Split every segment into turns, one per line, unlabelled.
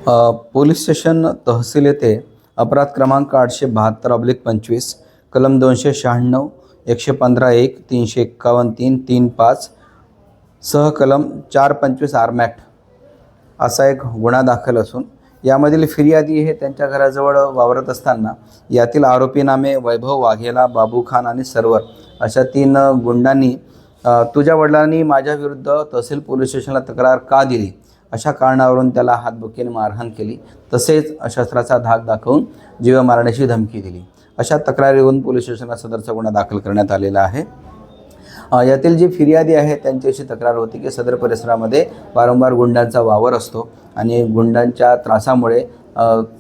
Police station तहसील येथे अपराध क्रमांक 872/25 कलम 296 115(1) 351(3) 3-5 सह कलम 425 आर्मॅक्ट असा एक गुन्हा दाखल असून यामधील फिर्यादी हे त्यांच्या घराजवळ वावरत असताना यातील आरोपी नामे वैभव वाघेला, बाबू खान आणि सरवर अशा 3 गुंडांनी तुझ्या वडिलांनी माझ्या विरुद्ध तहसील पोलीस स्टेशनला तक्रार का दिली अशा कारणावरून त्याला हातबुक्कीने मारहाण केली, तसेच शस्त्राचा धाक दाखवून जीव मारण्याची धमकी दिली अशा तक्रारीवरून पोलीस स्टेशनला सदरचा गुन्हा दाखल करण्यात आलेला आहे। यातील जी फिर्यादी आहे त्यांची अशी तक्रार होती की सदर परिसरामध्ये वारंवार गुंडांचा वावर असतो आणि गुंडांच्या त्रासामुळे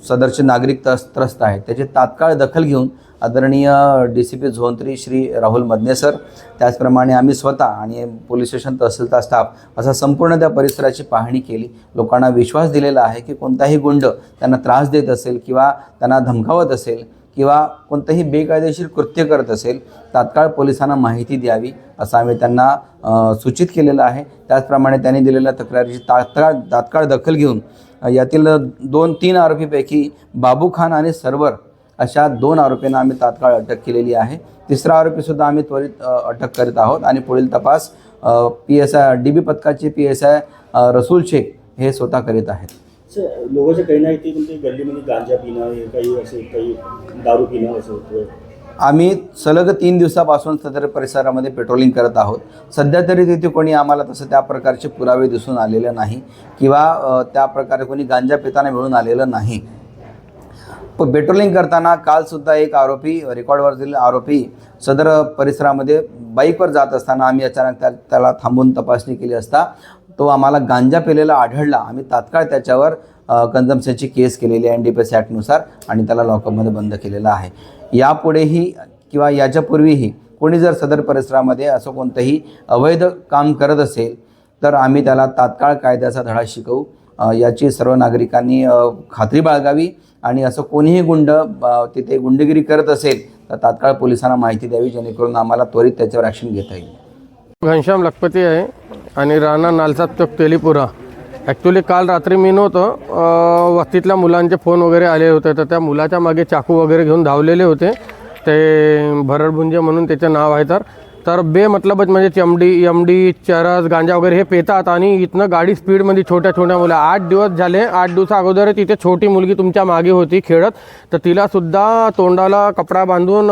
सदरचे नागरिक त्रस्त आहेत। त्याची तात्काळ दखल घेऊन आदरणीय DCP zone 3 Shri Rahul Madane sir, त्याचप्रमाणे आम्ही स्वतः आणि पोलीस स्टेशन तहसीलचा स्टाफ असा संपूर्ण त्या परिसराची पाहणी केली। लोकांना विश्वास दिलेला आहे की कोणताही गुंड त्यांना त्रास देत असेल किंवा त्यांना धमकावत असेल किंवा कोणतंही बेकायदेशीर कृत्य करत असेल तात्काळ पोलिसांना माहिती द्यावी असं आम्ही त्यांना सूचित केलेलं आहे। त्याचप्रमाणे त्यांनी दिलेल्या तक्रारीची तात्काळ दखल घेऊन यातील 2-3 आरोपीपैकी बाबू खान आणि सरवर अशा 2 आरोपींना आम्ही तात्काळ अटक केलेली आहे। तिसरा आरोपीसुद्धा आम्ही त्वरित अटक करीत आहोत आणि पुढील तपास PSI DB पथकाचे PSI रसूल शेख हे स्वतः करीत आहेत।
लोगों से कहना है की गल्ली में गांजा पीना काही असे काही दारू पिणं असं होतं।
आम्ही सलग 3 दिवसापासून सदर परिसरामध्ये पेट्रोलिंग करत आहोत। सध्या तरी तिथे कोणी आम्हाला तसं त्या प्रकारचे पुरावे दिसून आलेले नाही किंवा त्या प्रकारे कोणी गांजा पिताना मिळून आलेलं नाही। पेट्रोलिंग करताना कालसुद्धा एक आरोपी रेकॉर्डवरील आरोपी सदर परिसरामध्ये बाईकवर जात असताना आम्ही अचानक त्याला थांबून तपासणी केली असता तो आम्हाला गांजा पिलेला आढळला। आम्ही तात्काळ त्याच्यावर कन्झम्पशनची केस केलेली आहे NDPS ॲक्टनुसार आणि त्याला लॉकअपमध्ये बंद केलेला आहे। यापुढेही किंवा याच्यापूर्वीही कोणी जर सदर परिसरामध्ये असं कोणतंही अवैध काम करत असेल तर आम्ही त्याला तात्काळ कायद्याचा धडा शिकवू याची सर्व नागरिकांनी खात्री बाळगावी आणि असं कोणीही गुंड तिथे गुंडगिरी करत असेल तर तात्काळ पोलिसांना माहिती द्यावी जेणेकरून आम्हाला त्वरित त्याच्यावर ॲक्शन घेता येईल।
घनश्याम लखपती आहे आणि राणा नालसा चौक तेलीपुरा। ॲक्च्युली काल रात्री मी नव्हतं, वस्तीतल्या मुलांचे फोन वगैरे आले होते तर त्या मुलाच्या मागे चाकू वगैरे घेऊन धावलेले होते। ते भरडभुंजे म्हणून त्याचं नाव आहे। तर बेमतलबच म्हणजे MD चरस गांजा वगैरे हे पेतात आणि इथनं गाडी स्पीडमध्ये छोट्या मुलं 8 दिवस झाले। 8 दिवसा अगोदर तिथे छोटी मुलगी तुमच्या मागे होती खेळत, तर तिलासुद्धा तोंडाला कपडा बांधून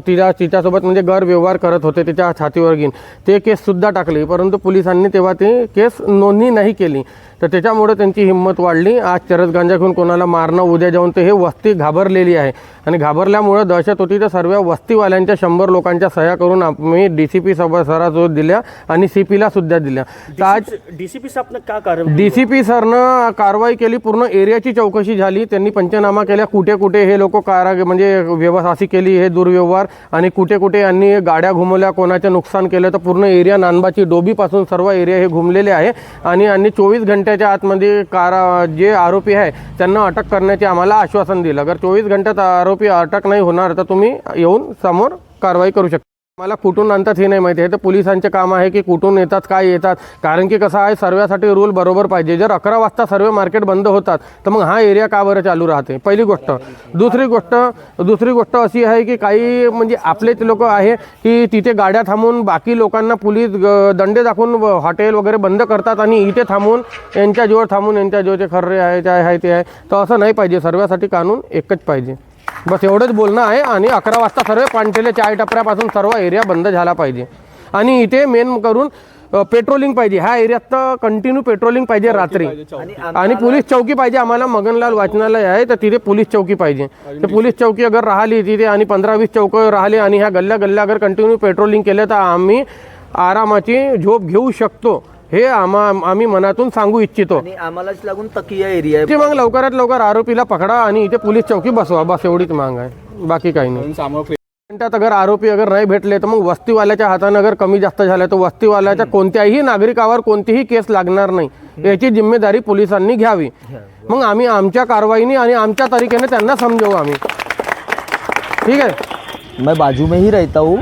तिच्यासोबत म्हणजे गैरव्यवहार करत होते तिच्या छातीवर घेऊन। ते केससुद्धा टाकली परंतु पोलिसांनी तेव्हा ती केस नोंदणी नाही केली, तर त्याच्यामुळे त्यांची हिंमत वाढली। आज चरस गांजा घेऊन कोणाला मारणं उद्या जाऊन ते हे वस्ती घाबरलेली आहे आणि घाबरल्यामुळे दहशत होती। तर सर्व वस्तीवाल्यांच्या 100 लोकांच्या सह्या करून आम्ही DCP सभासद दिल्या आणि CPला सुद्धा दिल्या। तर आज
DCP साहेबने का कारवाई
DCP सरनं कारवाई केली, पूर्ण एरियाची चौकशी झाली, त्यांनी पंचनामा केल्या कुठे हे लोक म्हणजे व्यवस्थासी केली हे दुर्व्यवहार आणि कुठे यांनी गाड्या घुमवल्या, कोणाचं नुकसान केलं। तर पूर्ण एरिया नानबाची डोबीपासून सर्व एरिया हे घुमलेले आहे आणि 24 घंट्याच्या आतमध्ये जे आरोपी आहे त्यांना अटक करण्याचे आम्हाला आश्वासन दिलं। अगर 24 घंट्यात आरोपी अटक नाही होणार तर तुम्ही येऊन समोर कारवाई करू शकता। मला कुठून आणतात हे नाही माहिती आहे, तर पोलिसांचे काम आहे की कुठून येतात काय येतात, कारण की कसं आहे सर्व्यासाठी रूल बरोबर पाहिजे। जर 11 वाजता सर्व मार्केट बंद होतात तर मग हा एरिया का बरं चालू राहते, पहिली गोष्ट। दुसरी गोष्ट अशी आहे की काही म्हणजे आपलेच लोक आहे की तिथे गाड्या थांबून बाकी लोकांना पोलीस दंडे दाखवून हॉटेल वगैरे बंद करतात आणि इथे थांबून यांच्या जोरचे खर्रे आहे ते आहे। तर असं नाही पाहिजे, सर्व्यासाठी कानून एकच पाहिजे, बस एवढंच बोलणं आहे। आणि 11 वाजता सर्व पानटेले चाय टपऱ्यापासून सर्व एरिया बंद झाला पाहिजे आणि इथे मेन करून पेट्रोलिंग पाहिजे। ह्या एरियात तर कंटिन्यू पेट्रोलिंग पाहिजे रात्री आणि पोलीस चौकी पाहिजे। आम्हाला मगनलाल वाचनालय आहे तर तिथे पोलीस चौकी पाहिजे। तर पोलीस चौकी अगर राहिली तिथे आणि 15-20 चौक राहिले आणि ह्या गल्ल्या अगर कंटिन्यू पेट्रोलिंग केलं तर आम्ही आरामाची झोप घेऊ शकतो हे आम्ही मनातून सांगू इच्छितो।
आम्हालाच लागून तकिया एरिया आहे,
ते मग लवकरात लवकर आरोपीला पकडा आणि इथे पोलीस चौकी बसवा, बस एवढीच मांग आहे, बाकी काही नाही। घंट्यात अगर आरोपी नाही भेटले तर मग वस्तीवाल्याच्या हाताने अगर कमी जास्त झालं तर वस्तीवाल्याच्या कोणत्याही नागरिकावर कोणतीही केस लागणार नाही, याची जिम्मेदारी पोलिसांनी घ्यावी। मग आम्ही आमच्या कारवाईने आणि आमच्या तरीकेने त्यांना समजावू आम्ही, ठीक है।
मैं बाजू में ही रहता हूँ,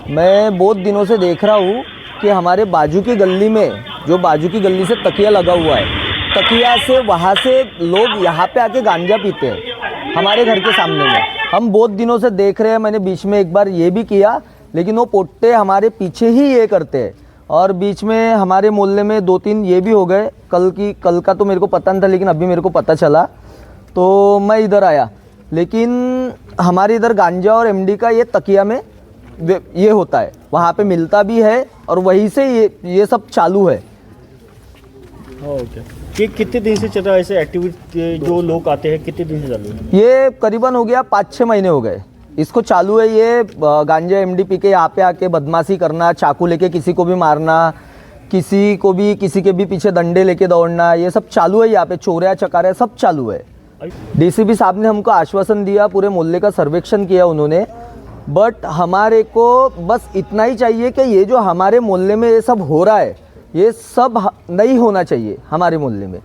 मैं बहुत दिनों से देख रहा हूँ कि हमारे बाजू की गली में जो बाजू की गली से तकिया लगा हुआ है तकिया से वहाँ से लोग यहाँ पे आके गांजा पीते हैं हमारे घर के सामने में। हम बहुत दिनों से देख रहे हैं, मैंने बीच में एक बार ये भी किया, लेकिन वो पोट्टे हमारे पीछे ही ये करते हैं। और बीच में हमारे मोहल्ले में 2-3 ये भी हो गए। कल का तो मेरे को पता नहीं था, लेकिन अभी मेरे को पता चला तो मैं इधर आया। लेकिन हमारे इधर गांजा और एमडी का ये तकिया में ये होता है, वहाँ पे मिलता भी है और वहीं से ये सब चालू है।
ओके, कि कितने दिन से चल रहा है ऐसे एक्टिविटी, जो लोग आते हैं कितने दिन से चालू है?
ये करीबन हो गया 5-6 महीने हो गए इसको चालू है। ये गांजा एमडी पी के यहाँ पे आके बदमाशी करना, चाकू लेके किसी को भी मारना, किसी के भी पीछे डंडे लेके दौड़ना, ये सब चालू है यहाँ पे। चोरिया चकारिया सब चालू है। डीसीपी साहब ने हमको आश्वासन दिया, पूरे मोहल्ले का सर्वेक्षण किया उन्होंने, बट हमारे को बस इतना ही चाहिए कि ये जो हमारे मोहल्ले में ये सब हो रहा है, ये सब नहीं होना चाहिए हमारे मोहल्ले में।